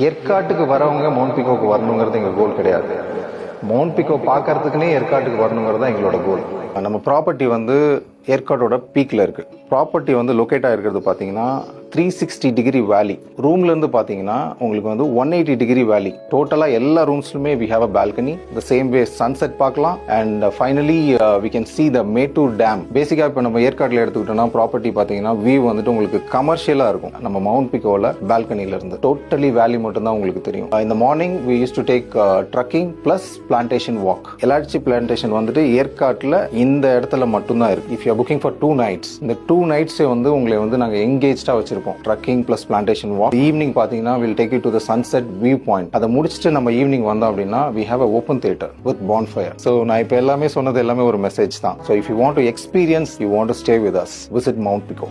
ஏற்காட்டுக்கு வரவங்க மவுண்ட் பிகோக்கு வரணுங்கிறது எங்கள் கோல் கிடையாது. மவுண்ட் பிகோ பார்க்கறதுக்குனே ஏற்காட்டுக்கு வரணுங்கிறது தான் எங்களோட கோல். நம்ம ப்ராப்பர்ட்டி வந்து ஏற்காட்டோட பீக்கில் இருக்குது. ப்ராப்பர்ட்டி வந்து லொக்கேட் ஆகிருக்கிறது பார்த்தீங்கன்னா 360 டிகிரி வேலி. ரூம்லேருந்து பார்த்தீங்கன்னா உங்களுக்கு வந்து 180 டிகிரி வேலி. டோட்டலாக எல்லா ரூம்ஸ்லுமே we have a balcony. The same way sunset பார்க்கலாம். And finally we can see the Mettur dam. பேசிக்காக இப்போ நம்ம ஏற்காட்டில் எடுத்துக்கிட்டோம்னா ப்ராப்பர்ட்டி பார்த்தீங்கன்னா வியூ வந்துட்டு உங்களுக்கு கமர்ஷியலாக இருக்கும். நம்ம மவுண்ட் பிகோவில் பால்கனியிலேருந்து டோட்டலி வேலி மட்டும்தான் உங்களுக்கு தெரியும். இந்த morning we use to take trekking plus plantation walk. எலாச்சி பிளான்டேஷன் வந்துட்டு ஏற்காட்டில் இந்த இடத்துல மட்டும்தான் இருக்கு. If you booking for 2 nights, இந்த 2 nights வந்து உங்களை வந்து நாங்கள் எங்கேஜ்டாக வச்சிருக்கோம். Trekking plus plantation walk. Evening பார்த்தீங்கன்னா will take you to the sunset view point. அதை முடிச்சுட்டு நம்ம ஈவினிங் வந்தோம் அப்படின்னா we have a open theatre with bonfire. So நான் இப்போ எல்லாமே சொன்னது எல்லாமே ஒரு மெசேஜ் தான். So if you want to experience, you want to stay with us, visit mount pico.